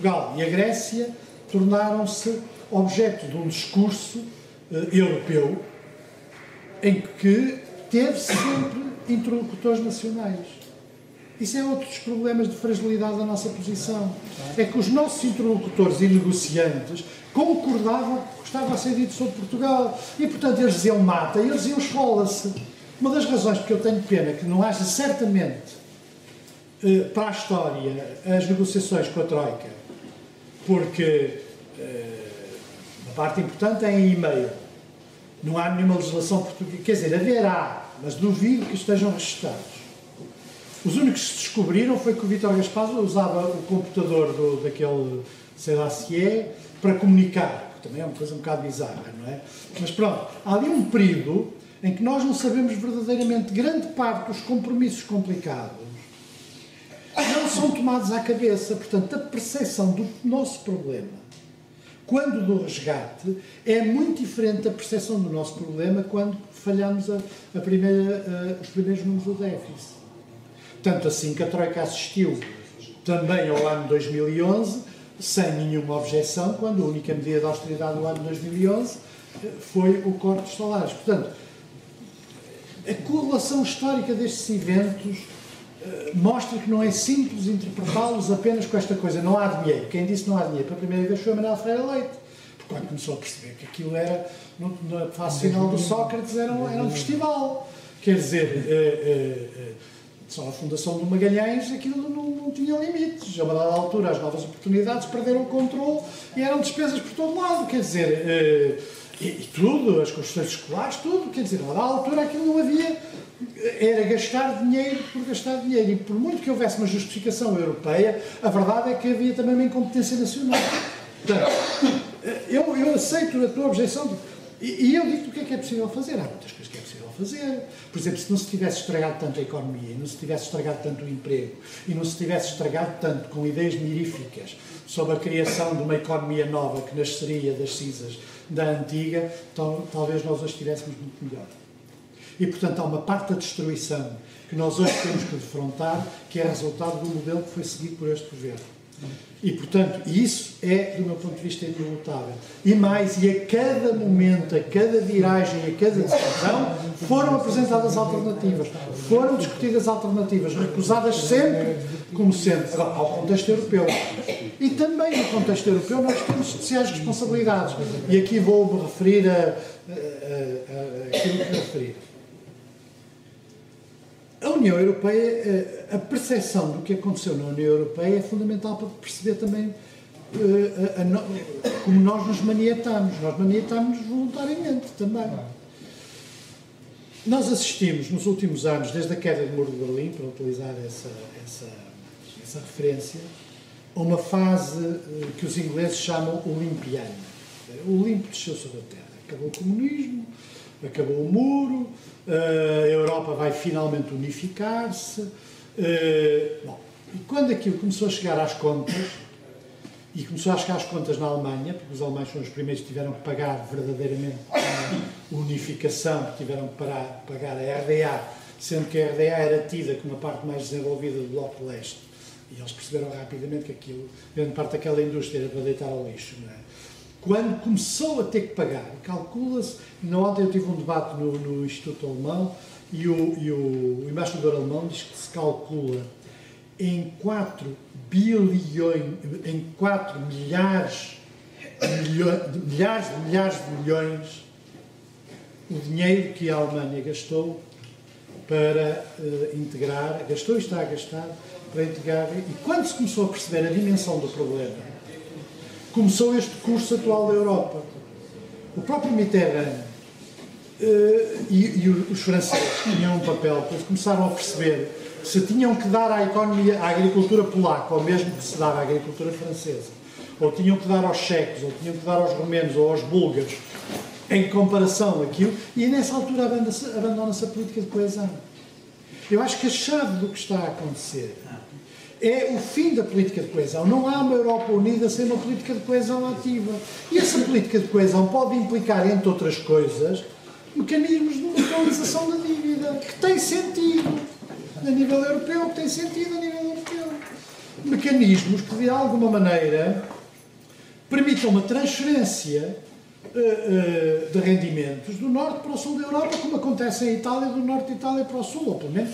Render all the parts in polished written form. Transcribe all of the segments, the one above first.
Portugal e a Grécia tornaram-se objeto de um discurso europeu em que teve sempre interlocutores nacionais. Isso é outro dos problemas de fragilidade da nossa posição. É que os nossos interlocutores e negociantes concordavam com o que estava a ser dito sobre Portugal. E, portanto, eles diziam mata e eles diziam esfola-se. Uma das razões porque eu tenho pena que não haja certamente para a história as negociações com a Troika, porque a parte importante é em e-mail. Não há nenhuma legislação portuguesa. Quer dizer, haverá, mas duvido que estejam registados. Os únicos que se descobriram foi que o Vítor Gaspar usava o computador daquele, sei lá se é, para comunicar, que também é uma coisa um bocado bizarra, não é? Mas pronto, há ali um período em que nós não sabemos verdadeiramente, grande parte dos compromissos complicados não são tomados à cabeça. Portanto, a percepção do nosso problema, quando do resgate, é muito diferente da percepção do nosso problema quando falhamos os primeiros números do déficit. Tanto assim que a Troika assistiu também ao ano 2011, sem nenhuma objeção, quando a única medida de austeridade do ano 2011 foi o corte dos salários. Portanto, a correlação histórica destes eventos mostra que não é simples interpretá-los apenas com esta coisa. Não há dinheiro. Quem disse não há dinheiro pela primeira vez foi a Manuel Ferreira Leite. Porque quando começou a perceber que aquilo era, na fase final do Sócrates, era um festival. Quer dizer, só a fundação do Magalhães, aquilo não tinha limites. A uma dada altura, as novas oportunidades perderam o controle e eram despesas por todo lado. Quer dizer, e tudo, as construções escolares, tudo. Quer dizer, a dada altura aquilo não havia, era gastar dinheiro por gastar dinheiro. E por muito que houvesse uma justificação europeia, a verdade é que havia também uma incompetência nacional. Portanto, eu aceito a tua objeção. E eu digo-te o que é possível fazer. Há muitas coisas que é possível fazer. Por exemplo, se não se tivesse estragado tanto a economia, e não se tivesse estragado tanto o emprego, e não se tivesse estragado tanto com ideias miríficas sobre a criação de uma economia nova que nasceria das cinzas da antiga, então, talvez nós hoje estivéssemos muito melhor. E, portanto, há uma parte da destruição que nós hoje temos que defrontar, que é resultado do modelo que foi seguido por este governo. E, portanto, isso é, do meu ponto de vista, inelutável. E mais, e a cada momento, a cada viragem, a cada decisão, foram apresentadas alternativas, foram discutidas alternativas, recusadas sempre como sendo, ao contexto europeu. E também no contexto europeu nós temos especiais responsabilidades. E aqui vou-me referir a aquilo que referi. A União Europeia, a percepção do que aconteceu na União Europeia é fundamental para perceber também como nós nos maniatamos. Nós maniatamos voluntariamente também. Nós assistimos nos últimos anos, desde a queda do Muro de Berlim, para utilizar essa referência, a uma fase que os ingleses chamam olimpiana. O Olimpo desceu sobre a Terra. Acabou o comunismo, acabou o muro, a Europa vai finalmente unificar-se. Bom, e quando aquilo começou a chegar às contas, e começou a chegar às contas na Alemanha, porque os alemães foram os primeiros que tiveram que pagar verdadeiramente a unificação, que tiveram que pagar a RDA, sendo que a RDA era tida como a parte mais desenvolvida do Bloco de Leste. E eles perceberam rapidamente que aquilo, grande parte daquela indústria era para deitar ao lixo, não é? Quando começou a ter que pagar, calcula-se, ontem eu tive um debate no Instituto Alemão e o embaixador alemão diz que se calcula em 4 milhares de milhões o dinheiro que a Alemanha gastou para integrar, gastou e está a gastar para integrar, e quando se começou a perceber a dimensão do problema, começou este curso atual da Europa. O próprio Mitterrand e os franceses tinham um papel, pois começaram a perceber que se tinham que dar à economia, à agricultura polaca, ou mesmo que se dava à agricultura francesa, ou tinham que dar aos checos, ou tinham que dar aos romenos, ou aos búlgaros, em comparação àquilo, e nessa altura abandona-se a política de coesão. Eu acho que a chave do que está a acontecer é o fim da política de coesão. Não há uma Europa unida sem uma política de coesão ativa. E essa política de coesão pode implicar, entre outras coisas, mecanismos de neutralização da dívida, que tem sentido a nível europeu, que tem sentido a nível europeu. mecanismos que, de alguma maneira, permitam uma transferência de rendimentos do norte para o sul da Europa, como acontece em Itália, do norte de Itália para o sul, ou pelo menos,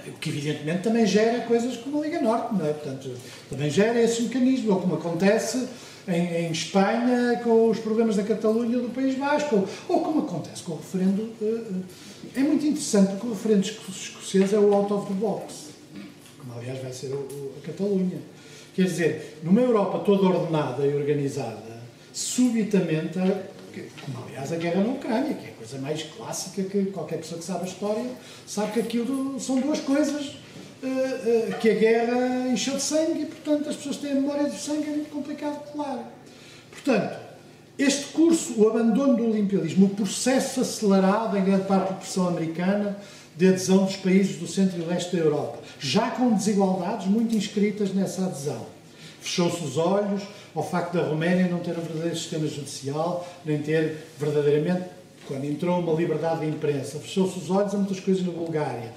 o que evidentemente também gera coisas como a Liga Norte, não é? Portanto, também gera esse mecanismo, ou como acontece em Espanha com os problemas da Catalunha do País Basco, ou como acontece com o referendo. É muito interessante porque o referendo escocês é o out of the box, como aliás vai ser a Catalunha. Quer dizer, numa Europa toda ordenada e organizada, subitamente, como aliás a guerra na Ucrânia, que é a coisa mais clássica que qualquer pessoa que sabe a história sabe que aquilo são duas coisas, que a guerra encheu de sangue e, portanto, as pessoas têm a memória do sangue, é muito complicado de colar. Portanto, este curso, o abandono do imperialismo, o processo acelerado, em grande parte por pressão americana, de adesão dos países do centro e leste da Europa, já com desigualdades muito inscritas nessa adesão. Fechou-se os olhos ao facto da Roménia não ter um verdadeiro sistema judicial, nem ter verdadeiramente, quando entrou uma liberdade de imprensa, fechou-se os olhos a muitas coisas na Bulgária,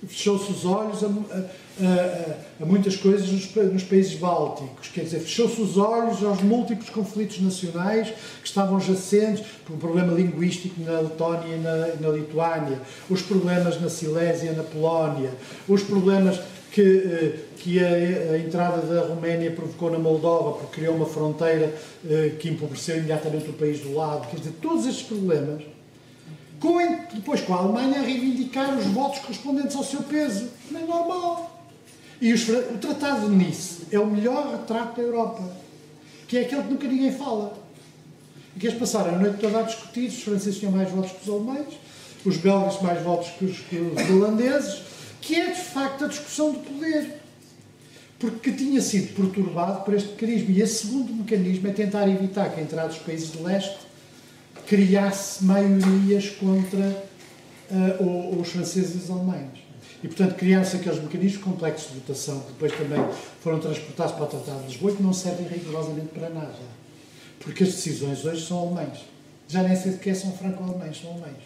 fechou-se os olhos a muitas coisas nos países bálticos, quer dizer, fechou-se os olhos aos múltiplos conflitos nacionais que estavam jacentes, por um problema linguístico na Letónia e na Lituânia, os problemas na Silésia e na Polónia, os problemas que a entrada da Roménia provocou na Moldova, porque criou uma fronteira que empobreceu imediatamente o país do lado. Quer dizer, todos estes problemas, depois com a Alemanha a reivindicar os votos correspondentes ao seu peso. Não é normal. E o Tratado de Nice é o melhor retrato da Europa, que é aquele que nunca ninguém fala. E que eles passaram a noite toda a discutir, os franceses tinham mais votos que os alemães, os belgas mais votos que os holandeses, que é, de facto, a discussão do poder. Porque tinha sido perturbado por este mecanismo. E esse segundo mecanismo é tentar evitar que a entrada dos países de leste criasse maiorias contra os franceses e os alemães. E, portanto, criaram-se aqueles mecanismos complexos de votação, que depois também foram transportados para o Tratado de Lisboa, que não servem rigorosamente para nada. Porque as decisões hoje são alemães. Já nem sei de que são franco-alemães, são alemães.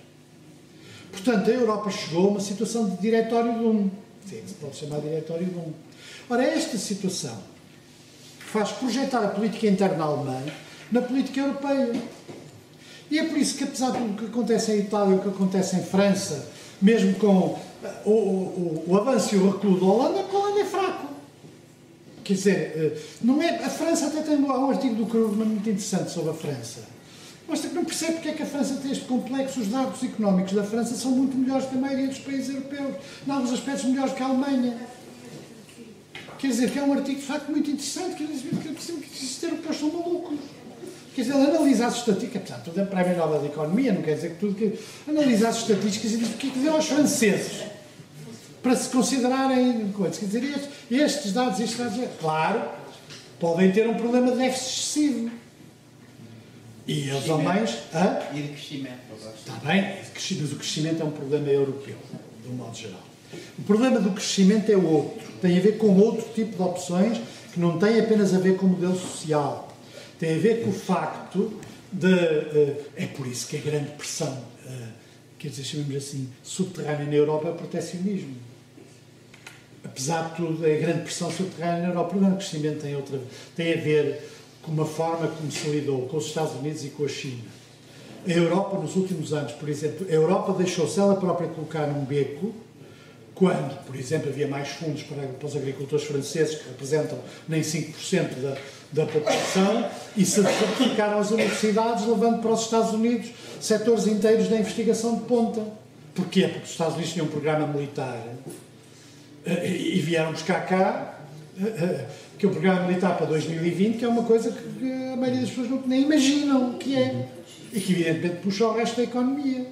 Portanto, a Europa chegou a uma situação de diretório de um. Sim, se pode chamar diretório de um. Ora, esta situação faz projetar a política interna alemã na política europeia. E é por isso que, apesar de tudo o que acontece em Itália e o que acontece em França, mesmo com o avanço e o recuo da Holanda, a Holanda é fraco. Quer dizer, não é, a França até tem um artigo do Krugman muito interessante sobre a França. Mostra que não percebe porque é que a França tem este complexo. Os dados económicos da França são muito melhores que a maioria dos países europeus. Em alguns aspectos melhores que a Alemanha. Quer dizer, que é um artigo de facto muito interessante, que os europeus são malucos. Quer dizer, ele analisa as estatísticas, apesar de tudo é para a Prémio Nobel de Economia, não quer dizer que tudo que... Analisa as estatísticas e diz o que é que deu aos franceses para se considerarem coisas. Quer dizer, estes dados, claro, podem ter um problema de déficit excessivo. E os alemães... E de crescimento. Está bem, mas o crescimento é um problema europeu, de um modo geral. O problema do crescimento é outro. Tem a ver com outro tipo de opções que não tem apenas a ver com o modelo social. Tem a ver com o facto de... é por isso que a grande pressão, quer dizer, chamamos assim, subterrânea na Europa é o protecionismo. Apesar de tudo, a grande pressão subterrânea na Europa, o problema do crescimento tem a ver com uma forma como se lidou com os Estados Unidos e com a China. A Europa, nos últimos anos, por exemplo, a Europa deixou-se ela própria colocar num beco quando, por exemplo, havia mais fundos para os agricultores franceses, que representam nem 5% da população, e se certificaram as universidades, levando para os Estados Unidos setores inteiros da investigação de ponta. Porquê? Porque os Estados Unidos tinham um programa militar e vieram buscar cá que é o programa militar para 2020, que é uma coisa que a maioria das pessoas nem imaginam o que é, e que evidentemente puxa o resto da economia.